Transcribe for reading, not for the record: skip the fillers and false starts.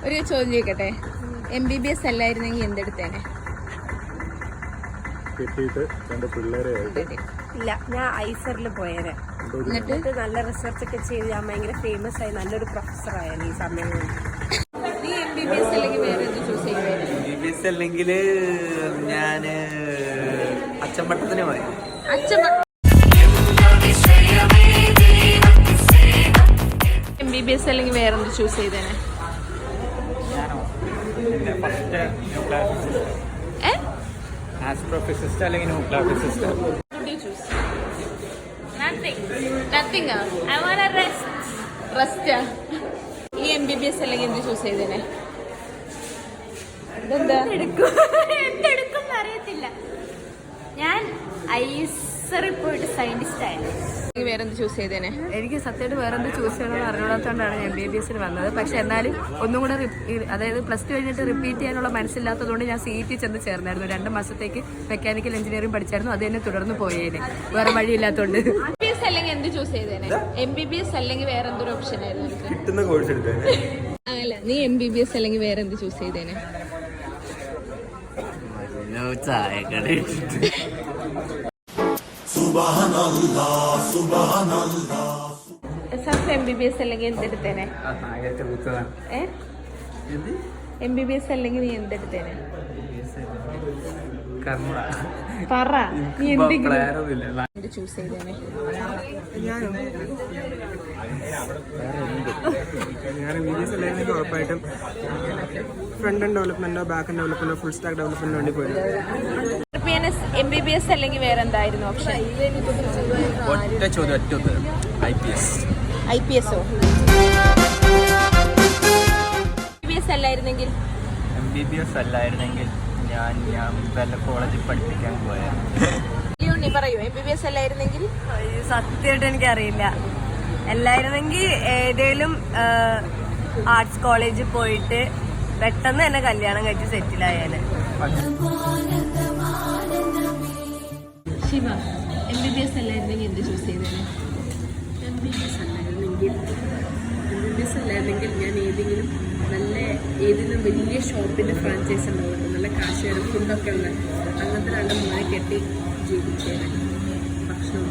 ഒരു ചോദ്യം ചോദിക്കട്ടെ, MBBS അല്ലായിരുന്നെങ്കിൽ എന്തെടുത്തേനെ? ഇല്ല, ഞാൻ ഐസറിൽ പോയേനെ. എന്നിട്ട് നല്ല റിസർച്ച് ഒക്കെ ചെയ്ത് ഞാൻ ഭയങ്കര ഫേമസ് ആയി നല്ലൊരു പ്രൊഫസർ ആയാലും ഈ സമയം കൊണ്ട്. നീ MBBS അല്ലെങ്കിൽ വേറെ എന്ത് ചൂസ് ചെയ്യുമായിരുന്നു? MBBS അല്ലെങ്കിൽ ഞാൻ അച്ചമ്പട്ടത്തിന് പോയി. MBBS അല്ലെങ്കിൽ വേറെ എന്ത് ചൂസ് ചെയ്തേനെ? ആസ്ട്രോഫിസിസ്റ്റ് അല്ലെങ്കിൽ ന്യൂക്ലിയർ ഫിസിസ്റ്റ്. ഈ MBBS അല്ലെങ്കിൽ എന്ത് ചൂസ് ചെയ്തേനെ? എന്തെടുക്കും അറിയത്തില്ല. ഞാൻ ഐസറിൽ പോയിട്ട് സയന്റിസ്റ്റ് ആയിരുന്നു. വേറെന്ത് ചൂസ് ചെയ്തേനെ? എനിക്ക് സത്യമായിട്ട് വേറെന്ത് ചൂസ് ചെയ്യണമെന്ന് അറിഞ്ഞുകൂടാത്തതുകൊണ്ടാണ് ഞാൻ MBBS വന്നത്. പക്ഷെ എന്നാലും ഒന്നും കൂടെ അതായത് പ്ലസ് ടു കഴിഞ്ഞിട്ട് റിപ്പീറ്റ് ചെയ്യാനുള്ള മനസ്സില്ലാത്തതുകൊണ്ട് ഞാൻ CET ചെന്ന് ചേർന്നായിരുന്നു. 2 മാസത്തേക്ക് മെക്കാനിക്കൽ എഞ്ചിനീയറിംഗ് പഠിച്ചായിരുന്നു. അത് തന്നെ തുടർന്ന് പോയേനെ, വേറെ വഴിയില്ലാത്തതുകൊണ്ട്. MBBS അല്ലെങ്കിൽ എന്ത് ചൂസ് ചെയ്തേനെ? MBBS അല്ലെങ്കിൽ വേറെ എന്തൊരു ഓപ്ഷൻ ആയിരുന്നു? കിട്ടുന്ന കോഴ്സ് എടുത്തേനെ. അല്ല, നീ MBBS അല്ലെങ്കിൽ വേറെ എന്ത് ചൂസ് ചെയ്തേനെ? MBBS അല്ലെങ്കിൽ എന്തെടുത്തേനെ? MBBS അല്ലെങ്കിൽ നീ എന്തെടുത്തേനെ? പറ, നീ എന്ത് ചൂസ് ചെയ്തേനെ? ഞാൻ MBBS അല്ലെങ്കിൽ ഉറപ്പായിട്ടും ഫ്രണ്ട് എൻഡ് ഡെവലപ്മെന്റോ ബാക്ക് എൻഡ് ഡെവലപ്മെന്റോ ഫുൾ സ്റ്റാക്ക് ഡെവലപ്മെന്റോ വേണ്ടി പോയിരുന്നു. MBBS അല്ലെങ്കിൽ വേറെ എന്തായിരുന്നു ഓപ്ഷൻ? ഒറ്റ ചോദ്യം, ഒറ്റ ഉത്തരം. IPS ഓ? MBBS അല്ലായിരുന്നെങ്കിൽ ഞാൻ വല്ല കോളേജിൽ പഠിപ്പിക്കാൻ പോയാ. നീ പറയൂ, MBBS അല്ലായിരുന്നെങ്കിൽ? സത്യമായിട്ട് എനിക്കറിയില്ല. അല്ലായിരുന്നെങ്കിൽ ഏതേലും ആർട്സ് കോളേജിൽ പോയിട്ട് പെട്ടെന്ന് തന്നെ കല്യാണം കഴിച്ച് സെറ്റിലായാല്. ശിവ, MBBS അല്ലായിരുന്നെങ്കിൽ എന്ത് ചൂസ് ചെയ്തേനെ? MBBS അല്ലായിരുന്നെങ്കിൽ ഞാൻ ഏതെങ്കിലും വലിയ ഷോപ്പിന്റെ ഫ്രാഞ്ചൈസ് ഉണ്ടാവും, നല്ല കാശുകാരും ഫുഡൊക്കെ ഉള്ള അങ്ങനത്തെ 2 മൂന്ന് കെട്ടി ജീവിച്ചേനെ. ഭക്ഷണം